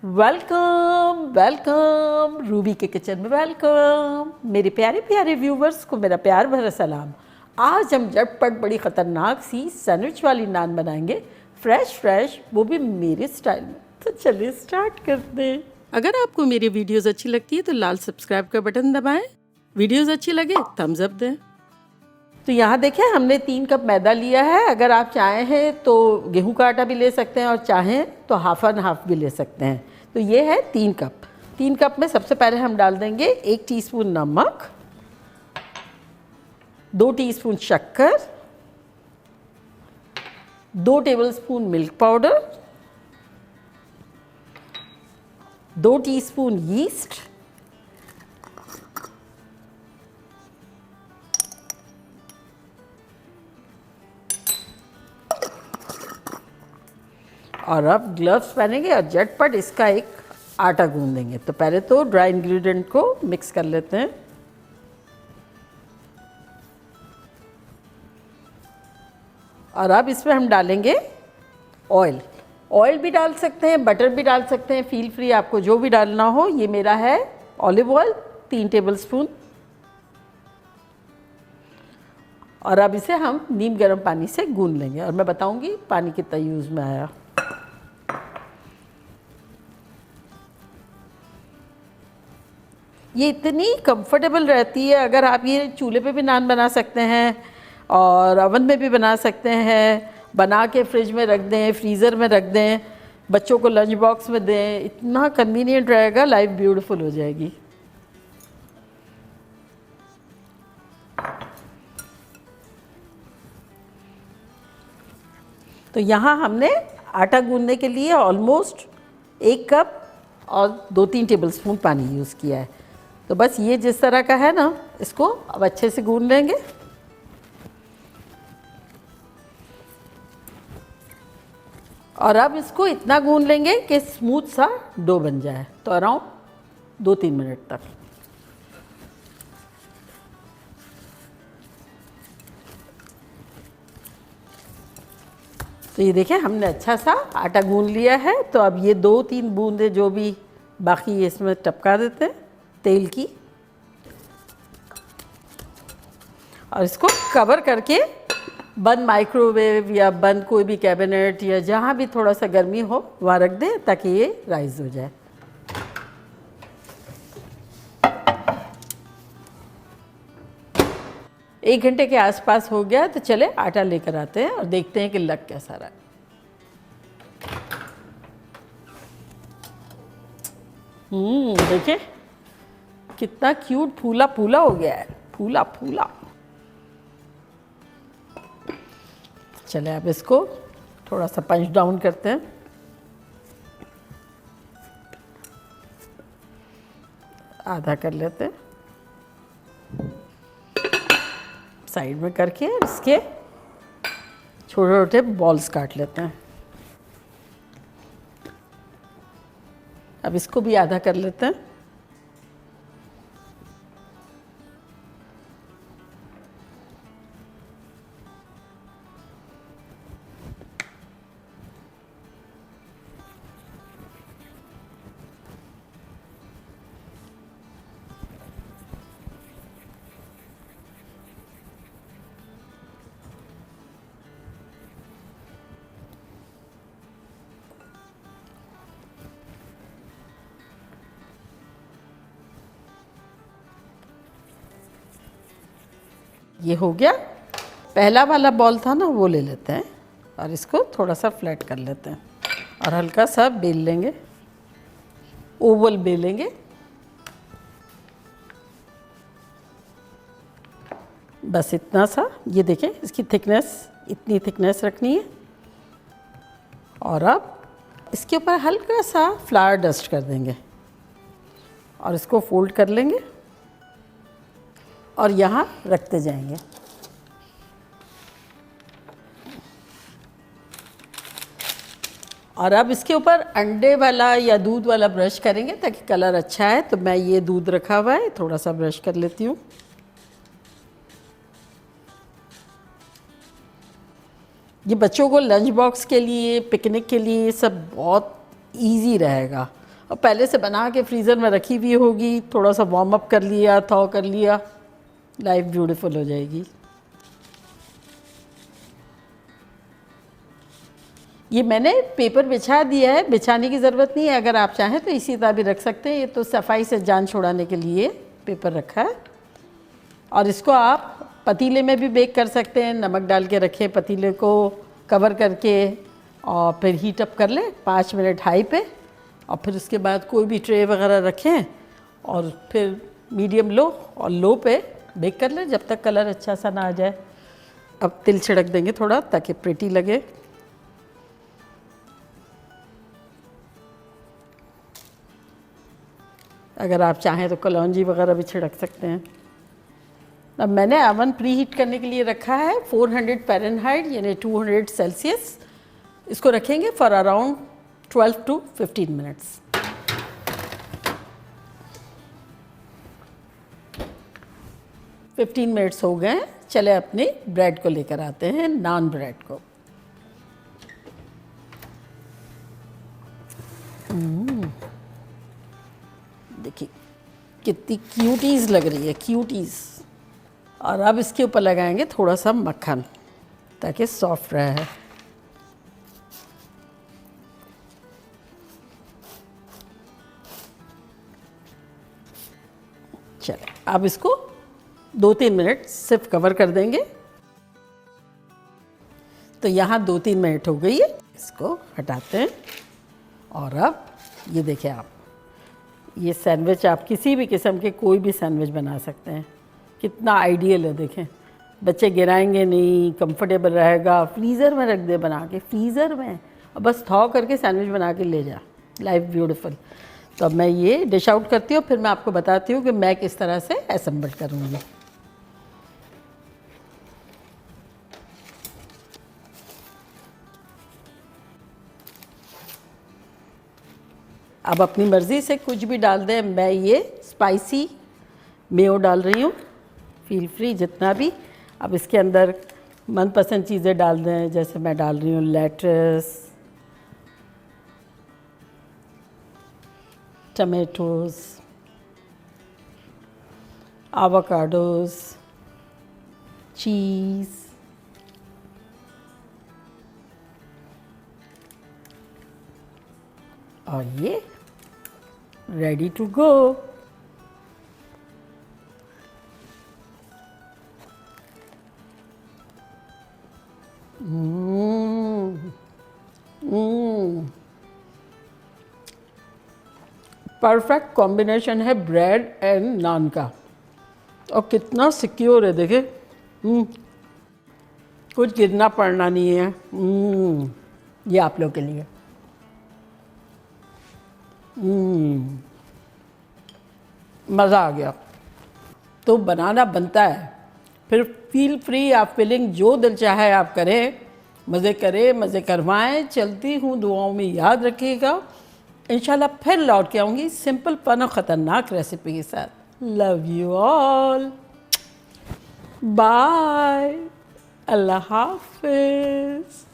Welcome welcome Ruby के kitchen में welcome. मेरे प्यारे प्यारे व्यूवर्स को मेरा प्यार भरा सलाम। आज हम झटपट बड़ी ख़तरनाक सी सैंडविच वाली नान बनाएंगे, फ्रेश, वो भी मेरे स्टाइल में। तो चलिए स्टार्ट करते हैं। अगर आपको मेरी वीडियोस अच्छी लगती है तो लाल सब्सक्राइब का बटन दबाएं। वीडियोस अच्छी लगे थम्स अप दें। तो यहाँ देखें, हमने 3 कप मैदा लिया है। अगर आप चाहें तो गेहूं का आटा भी ले सकते हैं और चाहें तो हाफ एंड हाफ भी ले सकते हैं। तो ये है 3 कप। 3 कप में सबसे पहले हम डाल देंगे 1 टीस्पून नमक, 2 टीस्पून शक्कर, 2 tablespoon milk powder, 2 teaspoon yeast, और अब ग्लव्स पहनेंगे और झटपट इसका एक आटा गूंदेंगे। तो पहले तो ड्राई इंग्रेडिएंट को मिक्स कर लेते हैं। और अब इसमें हम डालेंगे ऑयल। ऑयल भी डाल सकते हैं, बटर भी डाल सकते हैं, फील फ्री, आपको जो भी डालना हो। ये मेरा है ऑलिव ऑयल 3 टेबलस्पून। और अब इसे हम नीम गर्म पानी से गूंद लेंगे और मैं बताऊंगी पानी कितना यूज़ में आया। ये इतनी कंफर्टेबल रहती है। अगर आप ये चूल्हे पे भी नान बना सकते हैं और ओवन में भी बना सकते हैं, बना के फ्रिज में रख दें, फ्रीज़र में रख दें, बच्चों को लंच बॉक्स में दें, इतना कन्वीनियंट रहेगा, लाइफ ब्यूटीफुल हो जाएगी। तो यहाँ हमने आटा गूंदने के लिए ऑलमोस्ट 1 कप और 2-3 टेबलस्पून पानी यूज़ किया है। तो बस ये जिस तरह का है ना, इसको अब अच्छे से गूंद लेंगे। और अब इसको इतना गूंद लेंगे कि स्मूथ सा डो बन जाए। तो अराउंड 2-3 मिनट तक। तो ये देखें, हमने अच्छा सा आटा गूंद लिया है। तो अब ये 2-3 बूंदे जो भी बाकी है इसमें टपका देते हैं तेल की, और इसको कवर करके बंद माइक्रोवेव या बंद कोई भी कैबिनेट या जहाँ भी थोड़ा सा गर्मी हो वहाँ रख दें ताकि ये राइज हो जाए। एक घंटे के आसपास हो गया। तो चले आटा लेकर आते हैं और देखते हैं कि लग कैसा रहा। देखिए कितना क्यूट फूला फूला हो गया है, फूला फूला। चले अब इसको थोड़ा सा पंच डाउन करते हैं। आधा कर लेते हैं साइड में करके, इसके छोटे छोटे बॉल्स काट लेते हैं। अब इसको भी आधा कर लेते हैं। ये हो गया। पहला वाला बॉल था ना, वो ले लेते हैं और इसको थोड़ा सा फ्लैट कर लेते हैं और हल्का सा बेल लेंगे, ओवल बेलेंगे। बस इतना सा। ये देखें, इसकी थिकनेस इतनी थिकनेस रखनी है। और अब इसके ऊपर हल्का सा फ्लावर डस्ट कर देंगे और इसको फोल्ड कर लेंगे और यहाँ रखते जाएंगे। और अब इसके ऊपर अंडे वाला या दूध वाला ब्रश करेंगे ताकि कलर अच्छा है। तो मैं ये दूध रखा हुआ है, थोड़ा सा ब्रश कर लेती हूँ। ये बच्चों को लंच बॉक्स के लिए, पिकनिक के लिए सब बहुत इजी रहेगा। और पहले से बना के फ्रीज़र में रखी हुई होगी, थोड़ा सा वार्म अप कर लिया, थॉ कर लिया, लाइफ ब्यूटीफुल हो जाएगी। ये मैंने पेपर बिछा दिया है, बिछाने की ज़रूरत नहीं है, अगर आप चाहें तो इसी तरह भी रख सकते हैं। ये तो सफाई से जान छुड़ाने के लिए पेपर रखा है। और इसको आप पतीले में भी बेक कर सकते हैं, नमक डाल के रखें पतीले को कवर करके और फिर हीट अप कर लें 5 मिनट हाई पे, और फिर उसके बाद कोई भी ट्रे वगैरह रखें और फिर मीडियम लो और लो पे बेक कर लें जब तक कलर अच्छा सा ना आ जाए। अब तिल छिड़क देंगे थोड़ा ताकि प्रिटी लगे। अगर आप चाहें तो कलौंजी वगैरह भी छिड़क सकते हैं। अब मैंने ओवन प्री हीट करने के लिए रखा है 400 फ़ारेनहाइट यानी 200 सेल्सियस। इसको रखेंगे for around 12 to 15 minutes. Fifteen minutes हो गए। चले अपने ब्रेड को लेकर आते हैं, नान ब्रेड को। देखिए कितनी क्यूटीज़ लग रही है, क्यूटीज़। और अब इसके ऊपर लगाएंगे थोड़ा सा मक्खन ताकि सॉफ्ट रहे। चलो अब इसको 2-3 मिनट सिर्फ कवर कर देंगे। तो यहाँ 2-3 मिनट हो गई है, इसको हटाते हैं। और अब ये देखिए आप, ये सैंडविच आप किसी भी किस्म के कोई भी सैंडविच बना सकते हैं। कितना आइडियल है, देखें बच्चे गिराएंगे नहीं, कंफर्टेबल रहेगा। फ्रीज़र में रख दे बना के, फ्रीज़र में, और बस थॉ करके सैंडविच बना के ले जा, लाइफ ब्यूटीफुल। तो अब मैं ये डिश आउट करती हूँ, फिर मैं आपको बताती हूँ कि मैं किस तरह से असेंबल करूँगी। अब अपनी मर्ज़ी से कुछ भी डाल दें। मैं ये स्पाइसी मेयो डाल रही हूँ, फील फ्री जितना भी। अब इसके अंदर मनपसंद चीज़ें डाल दें, जैसे मैं डाल रही हूँ लेट्स, टमेटोज़, एवोकाडोज़, चीज़, और ये ready to go. Perfect combination है ब्रेड एंड नान का, और कितना सिक्योर है देखे। कुछ गिरना पड़ना नहीं है। ये आप लोग के लिए। मज़ा आ गया। तो बनाना बनता है, फिर फील फ्री, आप फीलिंग जो दिल चाहे आप करें, मज़े करें, मज़े करवाएं। चलती हूँ, दुआओं में याद रखिएगा। इंशाल्लाह फिर लौट के आऊँगी सिंपल फन और ख़तरनाक रेसिपी के साथ। लव यू ऑल, बाय, अल्लाह हाफिज़।